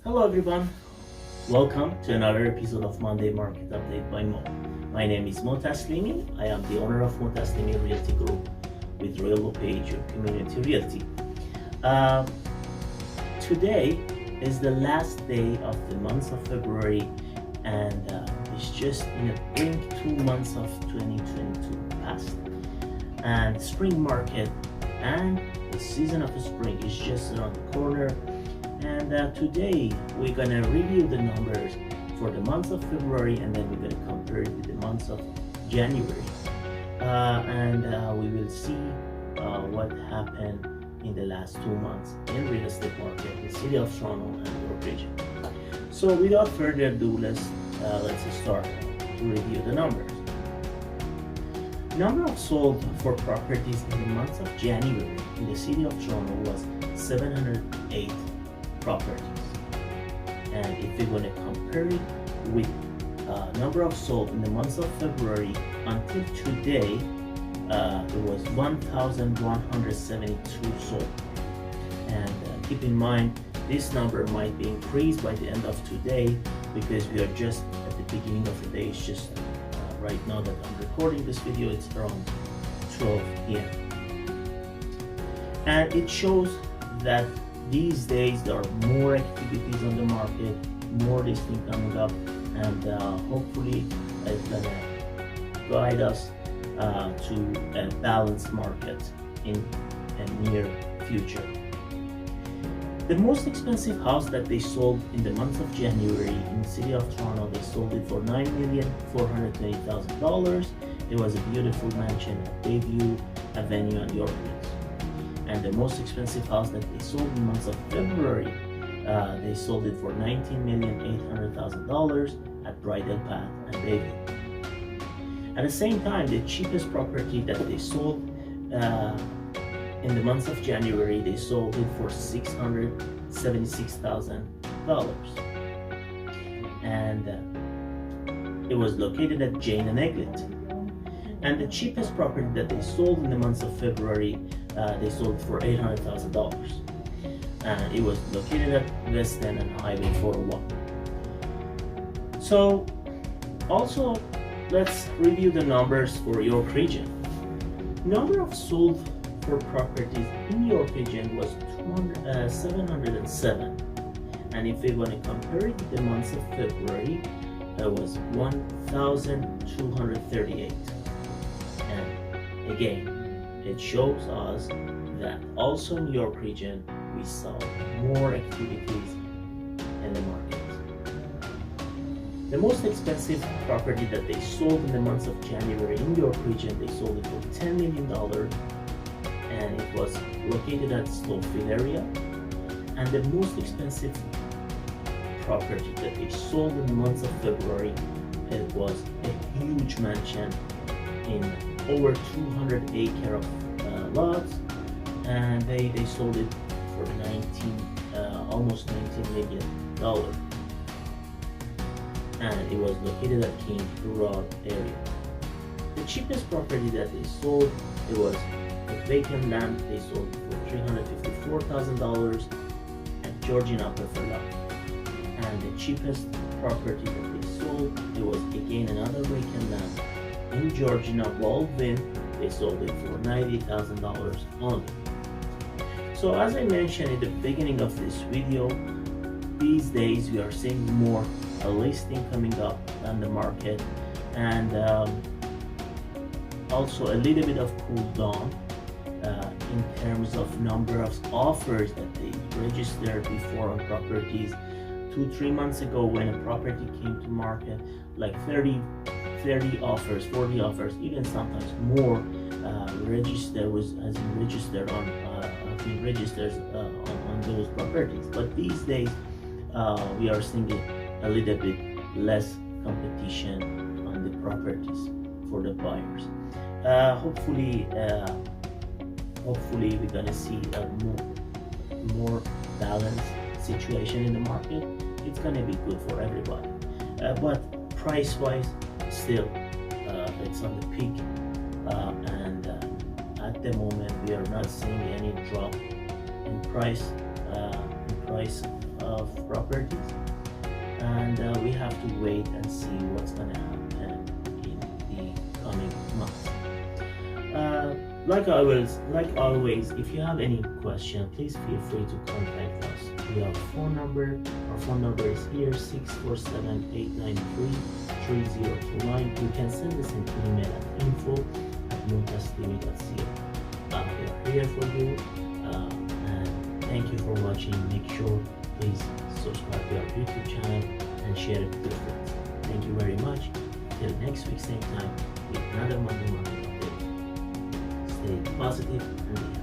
Hello everyone, welcome to another episode of Monday Market Update by Mo. My name is Moe Taslimi. I am the owner of Moe Taslimi Realty Group with Real Page or Community Realty. Today is the last day of the month of February, and it's just in a blink 2 months of 2022 passed. And spring market and the season of spring is just around the corner. And today we're gonna review the numbers for the month of February, and then we're gonna compare it with the month of January, and we will see what happened in the last 2 months in real estate market in the city of Toronto and York region. So without further ado, let's start to review the numbers. Number of sold for properties in the month of January in the city of Toronto was 708 properties, and if we're going to compare it with number of sold in the month of February until today, it was 1,172 sold. And keep in mind, this number might be increased by the end of today because we are just at the beginning of the day. It's just right now that I'm recording this video, it's around 12 p.m. and it shows that these days there are more activities on the market, more listing coming up, and hopefully it's gonna guide us to a balanced market in a near future. The most expensive house that they sold in the month of January in the city of Toronto, they sold it for $9,420,000. It was a beautiful mansion at Bayview Avenue and York Mills. And the most expensive house that they sold in the month of February, they sold it for $19,800,000 at Bridal Path and Bayview. At the same time, the cheapest property that they sold in the month of January, they sold it for $676,000, and it was located at Jane and Eglinton. And the cheapest property that they sold in the month of February, they sold for $800,000, and it was located at West End and Highway 401. So also let's review the numbers for York region. Number of sold for properties in York region was 707, and if we want to compare it with the month of February, it was 1,238. And again, it shows us that also in York region we saw more activities in the market. The most expensive property that they sold in the month of January in York region, they sold it for $10 million, and it was located at Slopefield area. And the most expensive property that they sold in the month of February, it was a huge mansion in over 200 acre of lots, and they sold it for almost $19 million, and it was located at King Rural area. The cheapest property that they sold, it was a vacant land. They sold it for $354,000 at Georgian Upper Lot. And the cheapest property that they sold, it was again another vacant land in Georgina Baldwin. They sold it for $90,000 only. So as I mentioned in the beginning of this video, these days we are seeing more listing coming up on the market, and also a little bit of cool down in terms of number of offers that they registered before on properties. 2-3 months ago, when a property came to market, like 30 offers, 40 offers, even sometimes more, has been registered on those properties. But these days we are seeing a little bit less competition on the properties for the buyers. Hopefully we're gonna see a more balanced situation in the market. It's gonna be good for everybody, but price wise still it's on the peak, and at the moment we are not seeing any drop in price of properties, and we have to wait and see what's gonna happen in the coming months. Uh, like always, if you have any question, please feel free to contact us. We have phone number. Our phone number is here, 647-893-3029. You can send us an email at info@motaslimi.co. We are here for you, and thank you for watching. Make sure please subscribe to our YouTube channel and share it with your friends. Thank you very much. Till next week, same time, with another Monday morning update. Stay positive and be